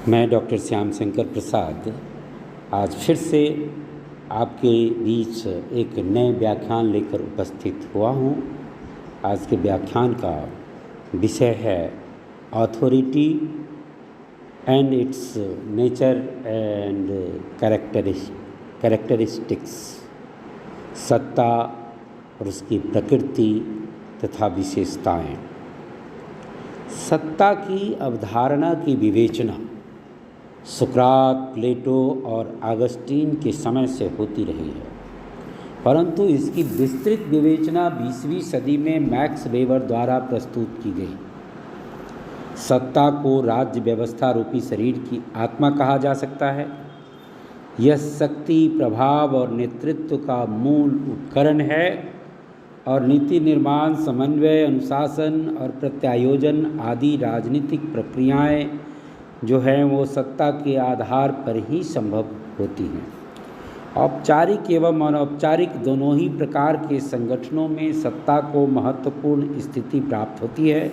मैं डॉक्टर श्याम शंकर प्रसाद आज फिर से आपके बीच एक नए व्याख्यान लेकर उपस्थित हुआ हूँ। आज के व्याख्यान का विषय है authority and it's nature and characteristics, सत्ता और उसकी प्रकृति तथा विशेषताएं। सत्ता की अवधारणा की विवेचना सुकरात, प्लेटो और अगस्टीन के समय से होती रही है, परंतु इसकी विस्तृत विवेचना 20वीं सदी में मैक्स वेबर द्वारा प्रस्तुत की गई। सत्ता को राज्य व्यवस्था रूपी शरीर की आत्मा कहा जा सकता है। यह शक्ति, प्रभाव और नेतृत्व का मूल उपकरण है और नीति निर्माण, समन्वय, अनुशासन और प्रत्यायोजन आदि राजनीतिक प्रक्रियाएं जो हैं वो सत्ता के आधार पर ही संभव होती हैं। औपचारिक एवं अनौपचारिक दोनों ही प्रकार के संगठनों में सत्ता को महत्वपूर्ण स्थिति प्राप्त होती है।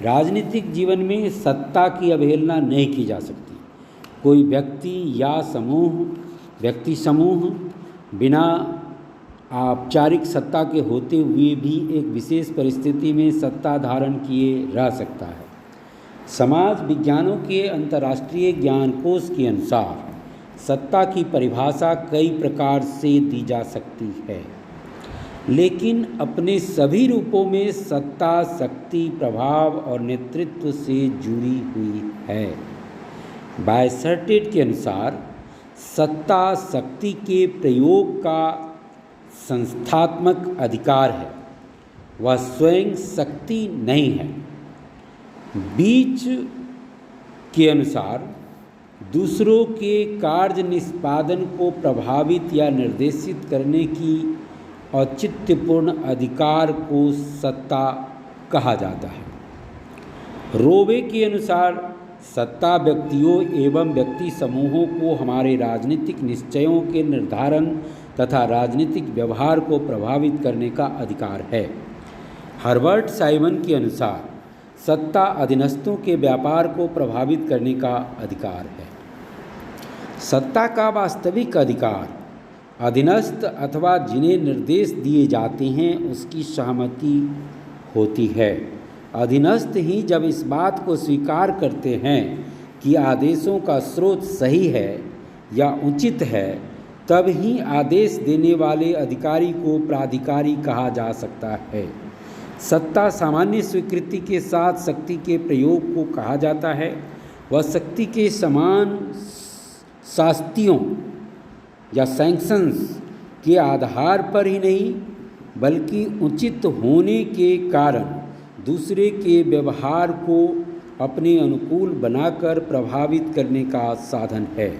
राजनीतिक जीवन में सत्ता की अवहेलना नहीं की जा सकती। कोई व्यक्ति समूह बिना औपचारिक सत्ता के होते हुए भी एक विशेष परिस्थिति में सत्ता धारण किए रह सकता है। समाज विज्ञानों के अंतर्राष्ट्रीय ज्ञानकोश के अनुसार सत्ता की परिभाषा कई प्रकार से दी जा सकती है, लेकिन अपने सभी रूपों में सत्ता शक्ति, प्रभाव और नेतृत्व से जुड़ी हुई है। बायसर्टेट के अनुसार सत्ता शक्ति के प्रयोग का संस्थात्मक अधिकार है, वह स्वयं शक्ति नहीं है। बीच के अनुसार दूसरों के कार्य निष्पादन को प्रभावित या निर्देशित करने की औचित्यपूर्ण अधिकार को सत्ता कहा जाता है। रोवे के अनुसार सत्ता व्यक्तियों एवं व्यक्ति समूहों को हमारे राजनीतिक निश्चयों के निर्धारण तथा राजनीतिक व्यवहार को प्रभावित करने का अधिकार है। हर्बर्ट साइमन के अनुसार सत्ता अधीनस्थों के व्यापार को प्रभावित करने का अधिकार है। सत्ता का वास्तविक अधिकार अधीनस्थ अथवा जिन्हें निर्देश दिए जाते हैं उसकी सहमति होती है। अधीनस्थ ही जब इस बात को स्वीकार करते हैं कि आदेशों का स्रोत सही है या उचित है, तब ही आदेश देने वाले अधिकारी को प्राधिकारी कहा जा सकता है। सत्ता सामान्य स्वीकृति के साथ शक्ति के प्रयोग को कहा जाता है। वह शक्ति के समान शास्तियों या सैंक्शंस के आधार पर ही नहीं, बल्कि उचित होने के कारण दूसरे के व्यवहार को अपने अनुकूल बनाकर प्रभावित करने का साधन है।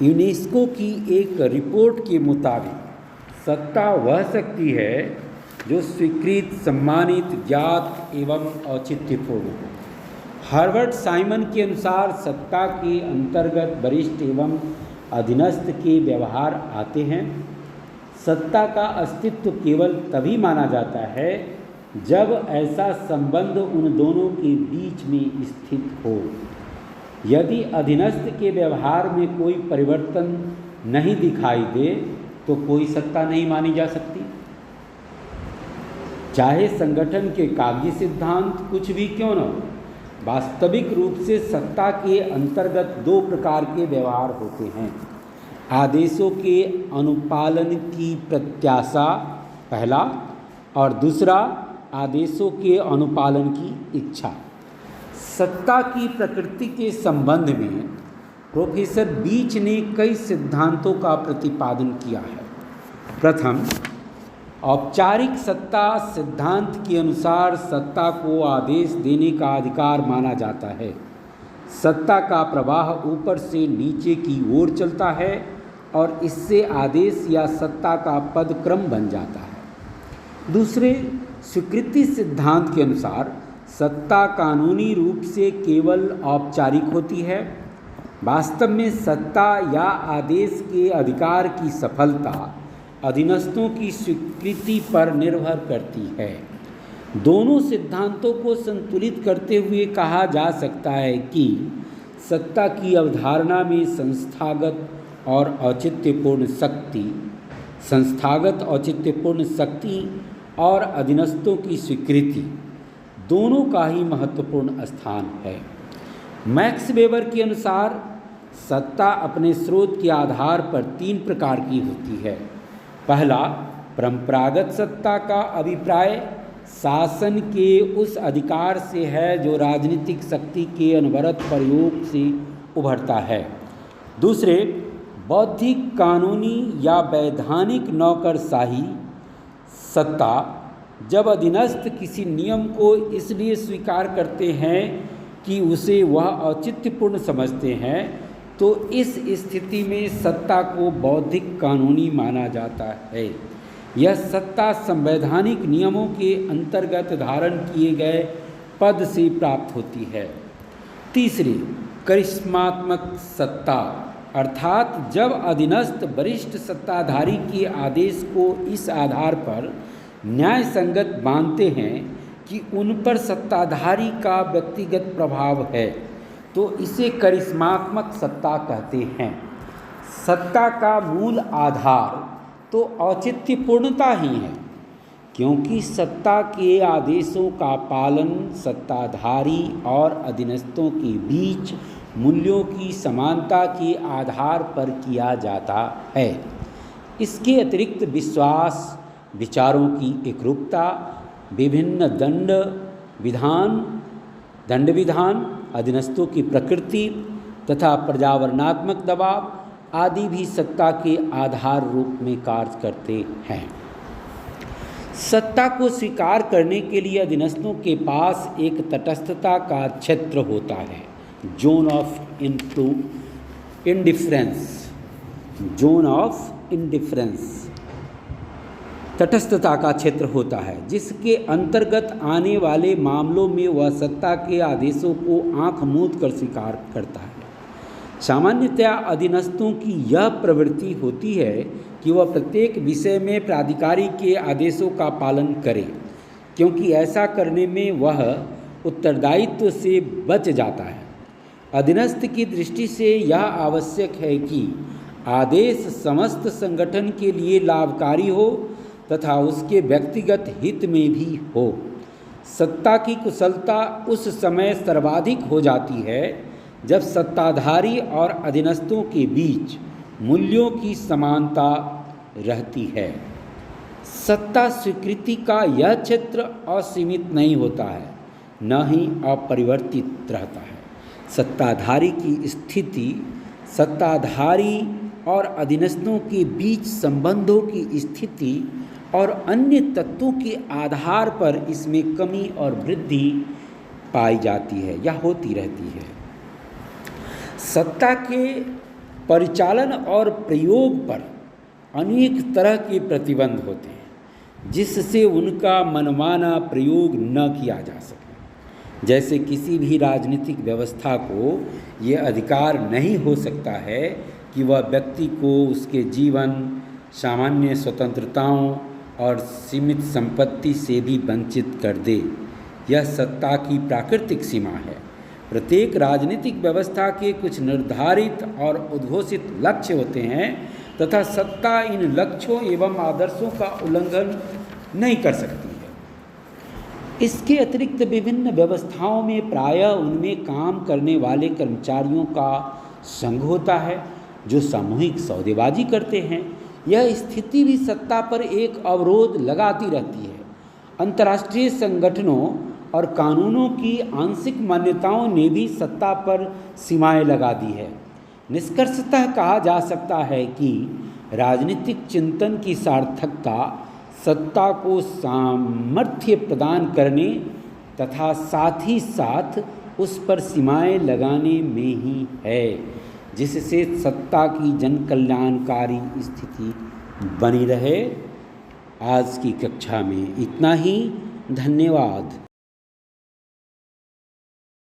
यूनेस्को की एक रिपोर्ट के मुताबिक सत्ता वह शक्ति है जो स्वीकृत, सम्मानित, ज्ञात एवं औचित्यपूर्ण हो। हर्बर्ट साइमन के अनुसार सत्ता के अंतर्गत वरिष्ठ एवं अधीनस्थ के व्यवहार आते हैं। सत्ता का अस्तित्व केवल तभी माना जाता है जब ऐसा संबंध उन दोनों के बीच में स्थित हो। यदि अधीनस्थ के व्यवहार में कोई परिवर्तन नहीं दिखाई दे तो कोई सत्ता नहीं मानी जा सकती। चाहे संगठन के कागजी सिद्धांत कुछ भी क्यों न हो, वास्तविक रूप से सत्ता के अंतर्गत दो प्रकार के व्यवहार होते हैं। आदेशों के अनुपालन की प्रत्याशा पहला, और दूसरा आदेशों के अनुपालन की इच्छा। सत्ता की प्रकृति के संबंध में प्रोफेसर बीच ने कई सिद्धांतों का प्रतिपादन किया है। प्रथम, औपचारिक सत्ता सिद्धांत के अनुसार सत्ता को आदेश देने का अधिकार माना जाता है। सत्ता का प्रवाह ऊपर से नीचे की ओर चलता है और इससे आदेश या सत्ता का पदक्रम बन जाता है। दूसरे, स्वीकृति सिद्धांत के अनुसार सत्ता कानूनी रूप से केवल औपचारिक होती है। वास्तव में सत्ता या आदेश के अधिकार की सफलता अधीनस्थों की स्वीकृति पर निर्भर करती है। दोनों सिद्धांतों को संतुलित करते हुए कहा जा सकता है कि सत्ता की अवधारणा में संस्थागत औचित्यपूर्ण शक्ति और अधीनस्थों की स्वीकृति दोनों का ही महत्वपूर्ण स्थान है। मैक्स वेबर के अनुसार सत्ता अपने स्रोत के आधार पर 3 प्रकार की होती है। पहला, परंपरागत सत्ता का अभिप्राय शासन के उस अधिकार से है जो राजनीतिक शक्ति के अनवरत प्रयोग से उभरता है। दूसरे, बौद्धिक, कानूनी या वैधानिक नौकरशाही सत्ता, जब अधीनस्थ किसी नियम को इसलिए स्वीकार करते हैं कि उसे वह औचित्यपूर्ण समझते हैं, तो इस स्थिति में सत्ता को बौद्धिक कानूनी माना जाता है। यह सत्ता संवैधानिक नियमों के अंतर्गत धारण किए गए पद से प्राप्त होती है। तीसरी, करिश्मात्मक सत्ता, अर्थात जब अधीनस्थ वरिष्ठ सत्ताधारी के आदेश को इस आधार पर न्याय संगत मानते हैं कि उन पर सत्ताधारी का व्यक्तिगत प्रभाव है, तो इसे करिश्मात्मक सत्ता कहते हैं। सत्ता का मूल आधार तो औचित्यपूर्णता ही है, क्योंकि सत्ता के आदेशों का पालन सत्ताधारी और अधीनस्थों के बीच मूल्यों की समानता के आधार पर किया जाता है। इसके अतिरिक्त विश्वास, विचारों की एकरूपता, विभिन्न दंड विधान, अधीनस्थों की प्रकृति तथा पर्यावरणात्मक दबाव आदि भी सत्ता के आधार रूप में कार्य करते हैं। सत्ता को स्वीकार करने के लिए अधीनस्थों के पास एक तटस्थता का क्षेत्र होता है, जोन ऑफ इंडिफरेंस, तटस्थता का क्षेत्र होता है, जिसके अंतर्गत आने वाले मामलों में वह सत्ता के आदेशों को आंख मूंद कर स्वीकार करता है। सामान्यतया अधीनस्थों की यह प्रवृत्ति होती है कि वह प्रत्येक विषय में प्राधिकारी के आदेशों का पालन करे, क्योंकि ऐसा करने में वह उत्तरदायित्व से बच जाता है। अधीनस्थ की दृष्टि से यह आवश्यक है कि आदेश समस्त संगठन के लिए लाभकारी हो तथा उसके व्यक्तिगत हित में भी हो। सत्ता की कुशलता उस समय सर्वाधिक हो जाती है जब सत्ताधारी और अधीनस्थों के बीच मूल्यों की समानता रहती है। सत्ता स्वीकृति का यह क्षेत्र असीमित नहीं होता है, न ही अपरिवर्तित रहता है। सत्ताधारी की स्थिति, सत्ताधारी और अधीनस्थों के बीच संबंधों की स्थिति और अन्य तत्वों के आधार पर इसमें कमी और वृद्धि पाई जाती है या होती रहती है। सत्ता के परिचालन और प्रयोग पर अनेक तरह के प्रतिबंध होते हैं, जिससे उनका मनमाना प्रयोग न किया जा सके। जैसे किसी भी राजनीतिक व्यवस्था को ये अधिकार नहीं हो सकता है कि वह व्यक्ति को उसके जीवन, सामान्य स्वतंत्रताओं और सीमित संपत्ति से भी वंचित कर दे। यह सत्ता की प्राकृतिक सीमा है। प्रत्येक राजनीतिक व्यवस्था के कुछ निर्धारित और उद्घोषित लक्ष्य होते हैं तथा सत्ता इन लक्ष्यों एवं आदर्शों का उल्लंघन नहीं कर सकती है। इसके अतिरिक्त विभिन्न व्यवस्थाओं में प्रायः उनमें काम करने वाले कर्मचारियों का संघ होता है जो सामूहिक सौदेबाजी करते हैं। यह स्थिति भी सत्ता पर एक अवरोध लगाती रहती है। अंतर्राष्ट्रीय संगठनों और कानूनों की आंशिक मान्यताओं ने भी सत्ता पर सीमाएं लगा दी है। निष्कर्षतः कहा जा सकता है कि राजनीतिक चिंतन की सार्थकता सत्ता को सामर्थ्य प्रदान करने तथा साथ ही साथ उस पर सीमाएं लगाने में ही है, जिससे सत्ता की जनकल्याणकारी स्थिति बनी रहे। आज की कक्षा में इतना ही। धन्यवाद।